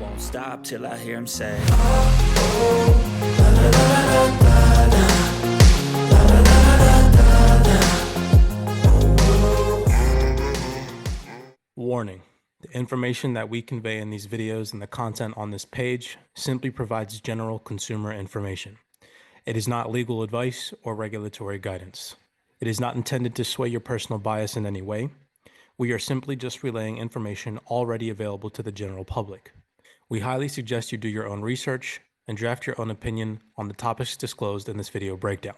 won't stop till I hear him say, Warning: the information that we convey in these videos and the content on this page simply provides general consumer information. It is not legal advice or regulatory guidance. It is not intended to sway your personal bias in any way. We are simply just relaying information already available to the general public. We highly suggest you do your own research and draft your own opinion on the topics disclosed in this video breakdown.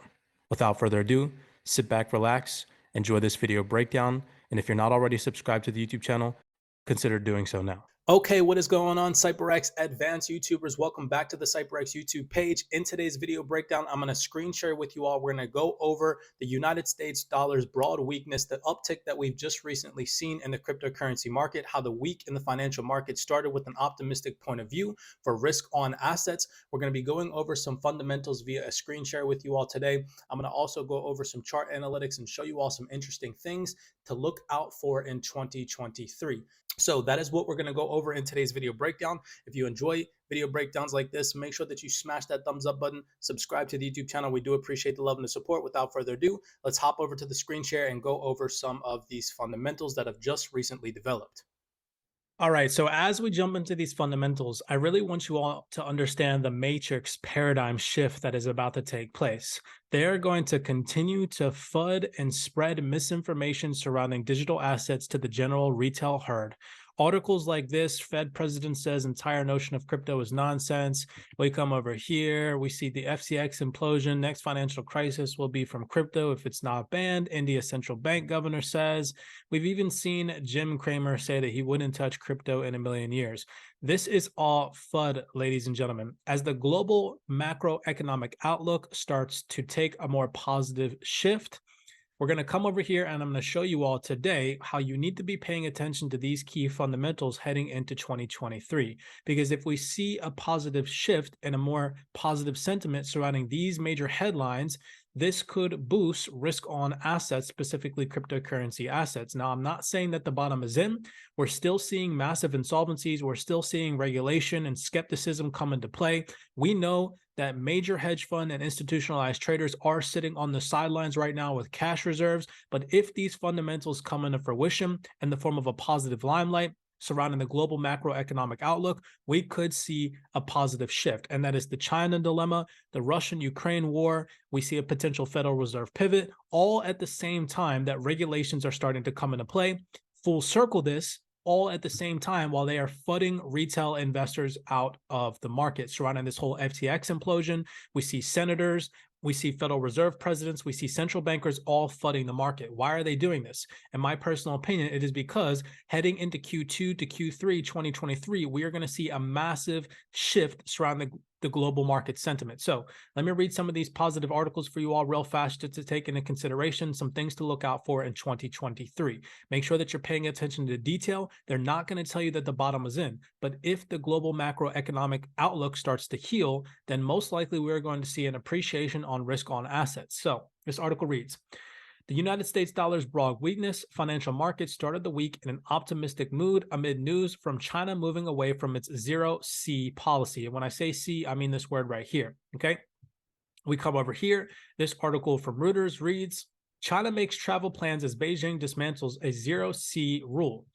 Without further ado, sit back, relax, enjoy this video breakdown, and if you're not already subscribed to the YouTube channel, consider doing so now. Okay, what is going on, CYPRX advanced YouTubers? Welcome back to the CYPRX YouTube page. In today's video breakdown, I'm going to screen share with you all. We're going to go over the United States dollar's broad weakness, the uptick that we've just recently seen in the cryptocurrency market, how the week in the financial market started with an optimistic point of view for risk on assets. We're going to be going over some fundamentals via a screen share with you all today. I'm going to also go over some chart analytics and show you all some interesting things to look out for in 2023. So that is what we're going to go over in today's video breakdown. If you enjoy video breakdowns like this, make sure that you smash that thumbs up button, subscribe to the YouTube channel. We do appreciate the love and the support. Without further ado, let's hop over to the screen share and go over some of these fundamentals that have just recently developed. All right, so as we jump into these fundamentals, I really want you all to understand the matrix paradigm shift that is about to take place. They're going to continue to FUD and spread misinformation surrounding digital assets to the general retail herd. Articles like this, Fed president says entire notion of crypto is nonsense. We come over here, we see the FCX implosion. Next financial crisis will be from crypto if it's not banned. India's central bank governor says. We've even seen Jim Cramer say that he wouldn't touch crypto in a million years. This is all FUD, ladies and gentlemen. As the global macroeconomic outlook starts to take a more positive shift, we're going to come over here and I'm going to show you all today how you need to be paying attention to these key fundamentals heading into 2023. Because if we see a positive shift and a more positive sentiment surrounding these major headlines, this could boost risk on assets, specifically cryptocurrency assets. Now, I'm not saying that the bottom is in. We're still seeing massive insolvencies. We're still seeing regulation and skepticism come into play. We know that major hedge fund and institutionalized traders are sitting on the sidelines right now with cash reserves. But if these fundamentals come into fruition in the form of a positive limelight surrounding the global macroeconomic outlook, we could see a positive shift. And that is the China dilemma, the Russian-Ukraine war. We see a potential Federal Reserve pivot, all at the same time that regulations are starting to come into play. Full circle this, all at the same time while they are flooding retail investors out of the market. Surrounding this whole FTX implosion, we see senators, we see Federal Reserve presidents, we see central bankers all flooding the market. Why are they doing this? In my personal opinion, it is because heading into Q2 to Q3 2023, we are going to see a massive shift surrounding the global market sentiment. So let me read some of these positive articles for you all real fast to take into consideration some things to look out for in 2023. Make sure that you're paying attention to detail. They're not going to tell you that the bottom is in, but if the global macroeconomic outlook starts to heal, then most likely we're going to see an appreciation on risk on assets. So this article reads, the United States dollar's broad weakness, financial markets started the week in an optimistic mood amid news from China moving away from its zero-C policy. And when I say C, I mean this word right here, okay? We come over here. This article from Reuters reads, China makes travel plans as Beijing dismantles a zero-C rule.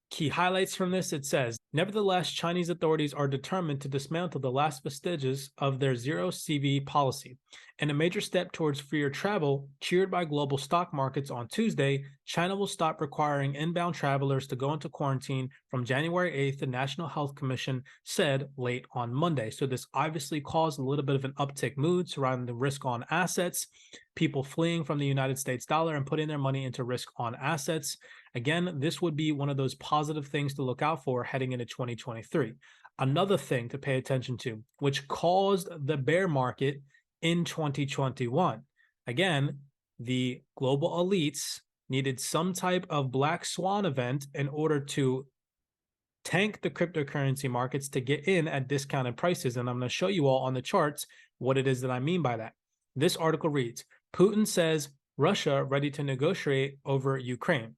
Key highlights from this, it says, nevertheless, Chinese authorities are determined to dismantle the last vestiges of their zero-CV policy. In a major step towards freer travel, cheered by global stock markets on Tuesday, China will stop requiring inbound travelers to go into quarantine from January 8th, the National Health Commission said late on Monday. So this obviously caused a little bit of an uptick mood surrounding the risk on assets, people fleeing from the United States dollar and putting their money into risk on assets. Again, this would be one of those positive things to look out for heading into 2023. Another thing to pay attention to, which caused the bear market in 2021. Again, the global elites needed some type of black swan event in order to tank the cryptocurrency markets to get in at discounted prices. And I'm going to show you all on the charts what it is that I mean by that. This article reads, Putin says Russia ready to negotiate over Ukraine.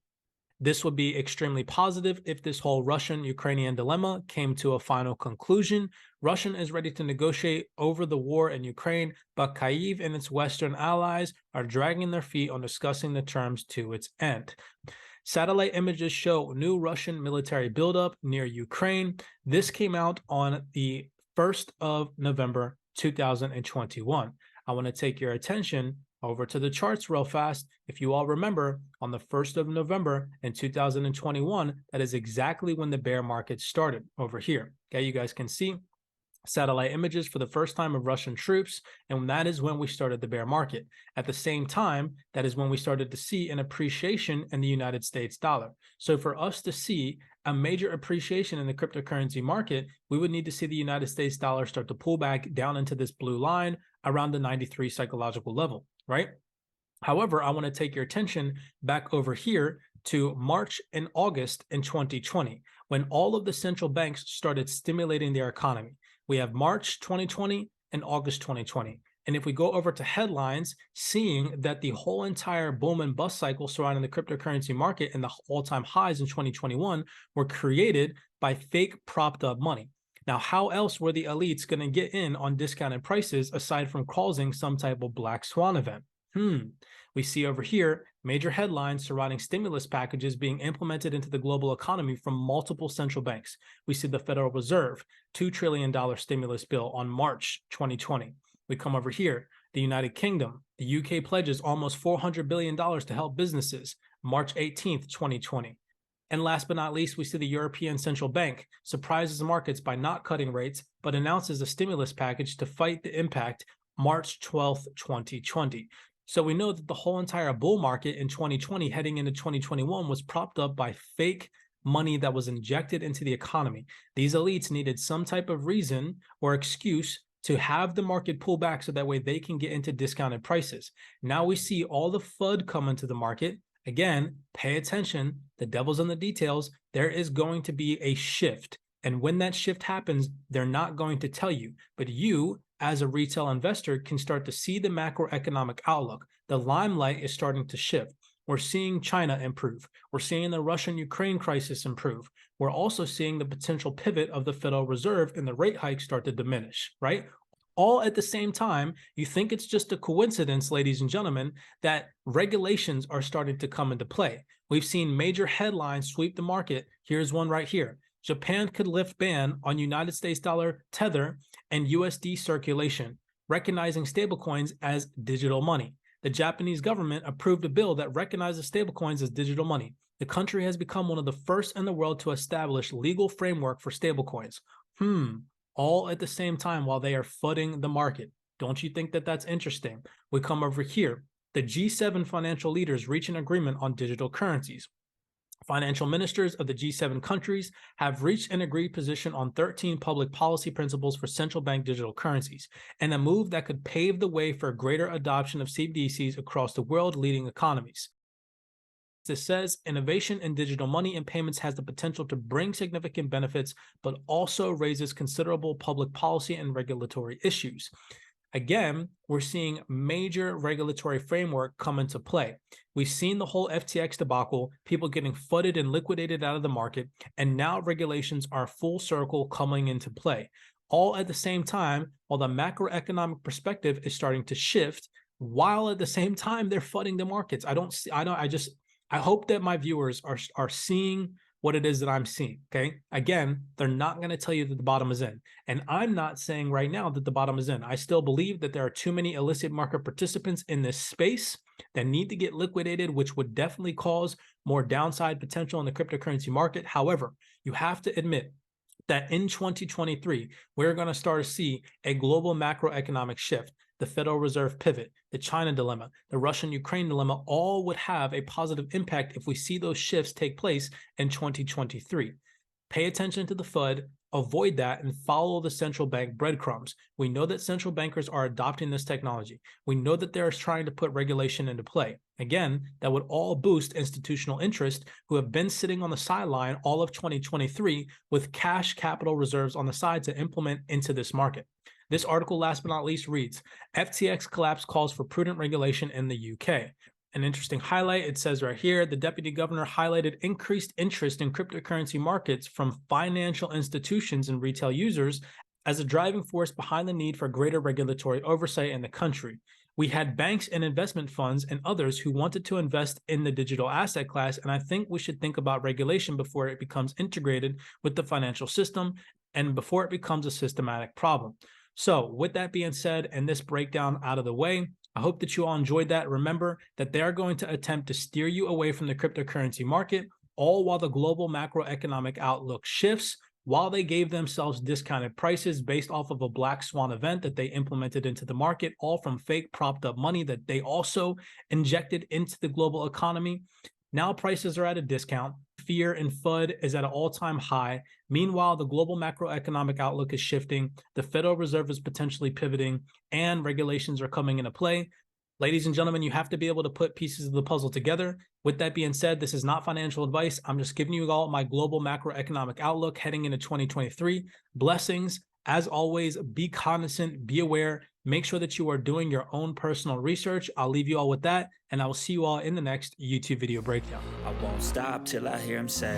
This would be extremely positive if this whole Russian-Ukrainian dilemma came to a final conclusion. Russia is ready to negotiate over the war in Ukraine, but Kyiv and its Western allies are dragging their feet on discussing the terms to its end. Satellite images show new Russian military buildup near Ukraine. This came out on the 1st of November 2021. I want to take your attention over to the charts real fast. If you all remember, on the 1st of November in 2021, that is exactly when the bear market started over here. Okay, you guys can see satellite images for the first time of Russian troops, and that is when we started the bear market. At the same time, that is when we started to see an appreciation in the United States dollar. So for us to see a major appreciation in the cryptocurrency market, we would need to see the United States dollar start to pull back down into this blue line around the 93 psychological level, right? However, I want to take your attention back over here to March and August in 2020, when all of the central banks started stimulating their economy. We have March 2020 and August 2020. And if we go over to headlines, seeing that the whole entire boom and bust cycle surrounding the cryptocurrency market and the all-time highs in 2021 were created by fake propped up money. Now, how else were the elites going to get in on discounted prices aside from causing some type of black swan event? We see over here major headlines surrounding stimulus packages being implemented into the global economy from multiple central banks. We see the Federal Reserve, $2 trillion stimulus bill on March 2020. We come over here, the United Kingdom, the UK pledges almost $400 billion to help businesses, March 18th, 2020. And last but not least, we see the European Central Bank surprises markets by not cutting rates, but announces a stimulus package to fight the impact, March 12th, 2020. So we know that the whole entire bull market in 2020 heading into 2021 was propped up by fake money that was injected into the economy. These elites needed some type of reason or excuse to have the market pull back so that way they can get into discounted prices. Now we see all the FUD come into the market. Again, pay attention. The devil's in the details. There is going to be a shift. And when that shift happens, they're not going to tell you, but you, as a retail investor, can start to see the macroeconomic outlook. The limelight is starting to shift. We're seeing China improve. We're seeing the Russian-Ukraine crisis improve. We're also seeing the potential pivot of the Federal Reserve and the rate hikes start to diminish, right? All at the same time. You think it's just a coincidence, ladies and gentlemen, that regulations are starting to come into play. We've seen major headlines sweep the market. Here's one right here. Japan could lift ban on United States dollar tether and USD circulation, recognizing stablecoins as digital money. The Japanese government approved a bill that recognizes stablecoins as digital money. The country has become one of the first in the world to establish legal framework for stablecoins. All at the same time while they are flooding the market. Don't you think that that's interesting? We come over here. The G7 financial leaders reach an agreement on digital currencies. Financial ministers of the G7 countries have reached an agreed position on 13 public policy principles for central bank digital currencies, and a move that could pave the way for greater adoption of CBDCs across the world leading economies. This says innovation in digital money and payments has the potential to bring significant benefits, but also raises considerable public policy and regulatory issues. Again, we're seeing major regulatory framework come into play. We've seen the whole FTX debacle, people getting flooded and liquidated out of the market, and now regulations are full circle coming into play. All at the same time, while the macroeconomic perspective is starting to shift, while at the same time they're flooding the markets. I hope that my viewers are seeing what it is that I'm seeing, okay? Again, they're not going to tell you that the bottom is in. And I'm not saying right now that the bottom is in. I still believe that there are too many illicit market participants in this space that need to get liquidated, which would definitely cause more downside potential in the cryptocurrency market. However, you have to admit that in 2023, we're going to start to see a global macroeconomic shift. The Federal Reserve pivot, the China dilemma, the Russian-Ukraine dilemma, all would have a positive impact if we see those shifts take place in 2023. Pay attention to the FUD, avoid that, and follow the central bank breadcrumbs. We know that central bankers are adopting this technology. We know that they're trying to put regulation into play. Again, that would all boost institutional interest who have been sitting on the sideline all of 2023 with cash capital reserves on the side to implement into this market. This article, last but not least, reads, FTX collapse calls for prudent regulation in the UK. An interesting highlight, it says right here, the deputy governor highlighted increased interest in cryptocurrency markets from financial institutions and retail users as a driving force behind the need for greater regulatory oversight in the country. We had banks and investment funds and others who wanted to invest in the digital asset class, and I think we should think about regulation before it becomes integrated with the financial system and before it becomes a systematic problem. So with that being said, and this breakdown out of the way, I hope that you all enjoyed that. Remember that they are going to attempt to steer you away from the cryptocurrency market, all while the global macroeconomic outlook shifts, while they gave themselves discounted prices based off of a black swan event that they implemented into the market, all from fake propped up money that they also injected into the global economy. Now prices are at a discount. Fear and FUD is at an all-time high. Meanwhile, the global macroeconomic outlook is shifting. The Federal Reserve is potentially pivoting, and regulations are coming into play. Ladies and gentlemen, you have to be able to put pieces of the puzzle together. With that being said, this is not financial advice. I'm just giving you all my global macroeconomic outlook heading into 2023. Blessings. As always, be cognizant, be aware, make sure that you are doing your own personal research. I'll leave you all with that, and I will see you all in the next YouTube video breakdown. I won't stop till I hear him say